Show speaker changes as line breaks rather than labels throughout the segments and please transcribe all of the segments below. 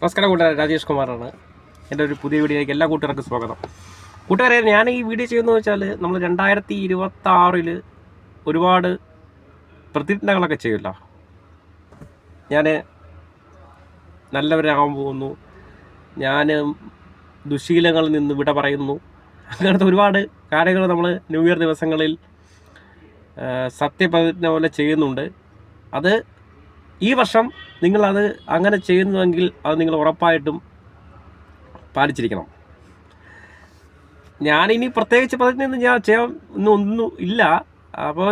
നമസ്കാരം കൂട്ടുകാരെ, രാജേഷ് കുമാറാണ്. എൻ്റെ ഒരു പുതിയ വീഡിയോയിലേക്ക് എല്ലാ കൂട്ടുകാർക്കും സ്വാഗതം. കൂട്ടുകാരെ, ഞാൻ ഈ വീഡിയോ ചെയ്യുന്നത് വെച്ചാൽ നമ്മൾ 2026 ഒരുപാട് പ്രതിജ്ഞകളൊക്കെ ചെയ്യില്ല. ഞാൻ നല്ലവരാകാൻ പോകുന്നു, ഞാൻ ദുശീലങ്ങളിൽ നിന്ന് വിട പറയുന്നു, അങ്ങനത്തെ ഒരുപാട് കാര്യങ്ങൾ നമ്മൾ ന്യൂ ഇയർ ദിവസങ്ങളിൽ സത്യപ്രതിജ്ഞ പോലെ ചെയ്യുന്നുണ്ട്. അത് ഈ വർഷം നിങ്ങളത് അങ്ങനെ ചെയ്യുന്നുവെങ്കിൽ അത് നിങ്ങൾ ഉറപ്പായിട്ടും പാലിച്ചിരിക്കണം. ഞാനിനി പ്രത്യേകിച്ച് പ്രതിജ്ഞ ഞാൻ ചെയ്യാൻ ഒന്നും ഇല്ല. അപ്പോൾ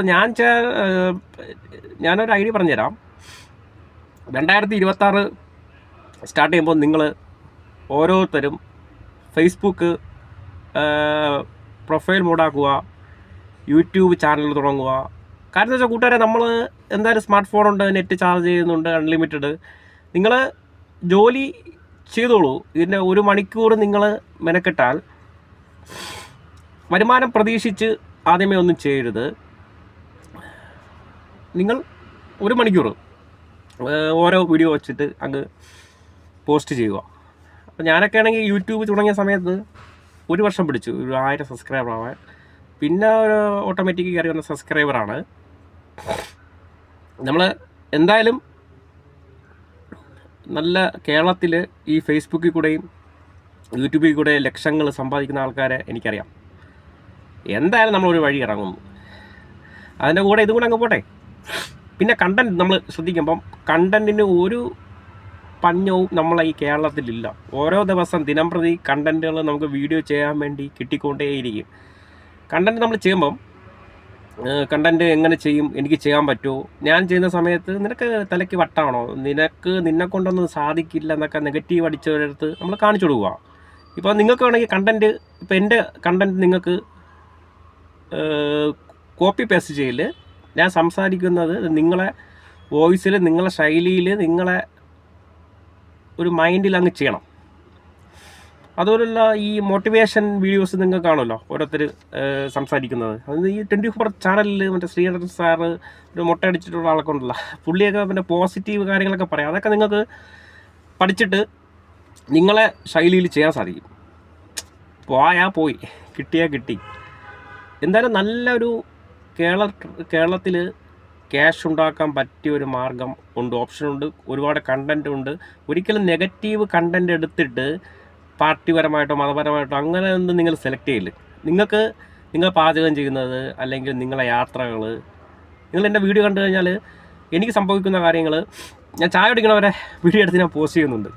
ഞാനൊരു ഐഡിയ പറഞ്ഞുതരാം. 2026 സ്റ്റാർട്ട് ചെയ്യുമ്പോൾ നിങ്ങൾ ഓരോരുത്തരും ഫേസ്ബുക്ക് പ്രൊഫൈൽ മോഡാക്കുക, യൂട്യൂബ് ചാനൽ തുടങ്ങുക. കാരണം എന്താ വെച്ചാൽ കൂട്ടുകാരെ, നമ്മൾ എന്തായാലും സ്മാർട്ട് ഫോണുണ്ട്, നെറ്റ് ചാർജ് ചെയ്യുന്നുണ്ട്, അൺലിമിറ്റഡ്. നിങ്ങൾ ജോലി ചെയ്തോളൂ. ഇതിൻ്റെ 1 മണിക്കൂർ നിങ്ങൾ മെനക്കെട്ടാൽ വരുമാനം പ്രതീക്ഷിച്ച് ആദ്യമേ ഒന്നും ചെയ്യരുത്. നിങ്ങൾ 1 മണിക്കൂർ ഓരോ വീഡിയോ വെച്ചിട്ട് അങ്ങ് പോസ്റ്റ് ചെയ്യുക. അപ്പോൾ ഞാനൊക്കെ ആണെങ്കിൽ യൂട്യൂബ് തുടങ്ങിയ സമയത്ത് 1 വർഷം പിടിച്ചു ഒരു 1000 സബ്സ്ക്രൈബർ ആവാൻ. പിന്നെ ഒരു ഓട്ടോമാറ്റിക് കയറി വന്ന സബ്സ്ക്രൈബറാണ്. നമ്മൾ എന്തായാലും നല്ല കേരളത്തിൽ ഈ ഫേസ്ബുക്കിൽ കൂടെയും യൂട്യൂബിൽ കൂടെ ലക്ഷങ്ങൾ സമ്പാദിക്കുന്ന ആൾക്കാരെ എനിക്കറിയാം. എന്തായാലും നമ്മളൊരു വഴി ഇറങ്ങുന്നു. അതിൻ്റെ കൂടെ ഇതും കൂടെ അങ്ങ് പോട്ടെ. പിന്നെ കണ്ടൻറ്റ് നമ്മൾ ശ്രദ്ധിക്കുമ്പം കണ്ടൻറ്റിന് ഒരു പഞ്ഞവും നമ്മളെ ഈ കേരളത്തിലില്ല. ഓരോ ദിവസം ദിനംപ്രതി കണ്ടൻറ്റുകൾ നമുക്ക് വീഡിയോ ചെയ്യാൻ വേണ്ടി കിട്ടിക്കൊണ്ടേയിരിക്കും. കണ്ടൻറ്റ് നമ്മൾ ചെയ്യുമ്പം കണ്ടൻറ്റ് എങ്ങനെ ചെയ്യും, എനിക്ക് ചെയ്യാൻ പറ്റുമോ, ഞാൻ ചെയ്യുന്ന സമയത്ത് നിനക്ക് തലയ്ക്ക് വട്ടാണോ, നിന്നെ കൊണ്ടൊന്നും സാധിക്കില്ല എന്നൊക്കെ നെഗറ്റീവ് അടിച്ചവരടുത്ത് നമ്മൾ കാണിച്ചു കൊടുക്കുക. ഇപ്പോൾ നിങ്ങൾക്ക് വേണമെങ്കിൽ കണ്ടൻറ്റ്, ഇപ്പോൾ എൻ്റെ കണ്ടൻറ്റ് നിങ്ങൾക്ക് കോപ്പി പേസ്റ്റ് ചെയ്യൽ, ഞാൻ സംസാരിക്കുന്നത് നിങ്ങളെ വോയിസിൽ, നിങ്ങളെ ശൈലിയിൽ, നിങ്ങളെ ഒരു മൈൻഡിൽ അങ്ങ് ചെയ്യണം. അതുപോലുള്ള ഈ മോട്ടിവേഷൻ വീഡിയോസ് നിങ്ങൾ കാണുമല്ലോ, ഓരോരുത്തർ സംസാരിക്കുന്നത്. അത് ഈ 24 ചാനലിൽ മറ്റേ ശ്രീധരൻ സാറ് ഒരു മുട്ട അടിച്ചിട്ടുള്ള ആളൊക്കെ ഉണ്ടല്ലോ, പുള്ളിയൊക്കെ പിന്നെ പോസിറ്റീവ് കാര്യങ്ങളൊക്കെ പറയാം. അതൊക്കെ നിങ്ങൾക്ക് പഠിച്ചിട്ട് നിങ്ങളെ ശൈലിയിൽ ചെയ്യാൻ സാധിക്കും. പോയി കിട്ടിയാൽ കിട്ടി. എന്തായാലും നല്ലൊരു കേരളത്തിൽ ക്യാഷ് ഉണ്ടാക്കാൻ പറ്റിയ ഒരു മാർഗം ഉണ്ട്, ഓപ്ഷനുണ്ട്, ഒരുപാട് കണ്ടൻറ്റ് ഉണ്ട്. ഒരിക്കലും നെഗറ്റീവ് കണ്ടൻറ്റ് എടുത്തിട്ട് പാർട്ടിപരമായിട്ടോ മതപരമായിട്ടോ അങ്ങനെ ഒന്നും നിങ്ങൾ സെലക്ട് ചെയ്യില്ല. നിങ്ങൾ പാചകം ചെയ്യുന്നത്, അല്ലെങ്കിൽ നിങ്ങളെ യാത്രകൾ, നിങ്ങൾ എൻ്റെ വീഡിയോ കണ്ടു കഴിഞ്ഞാൽ എനിക്ക് സംഭവിക്കുന്ന കാര്യങ്ങൾ, ഞാൻ ചായ കുടിക്കണവരെ വീഡിയോ എടുത്ത് ഞാൻ പോസ്റ്റ് ചെയ്യുന്നുണ്ട്.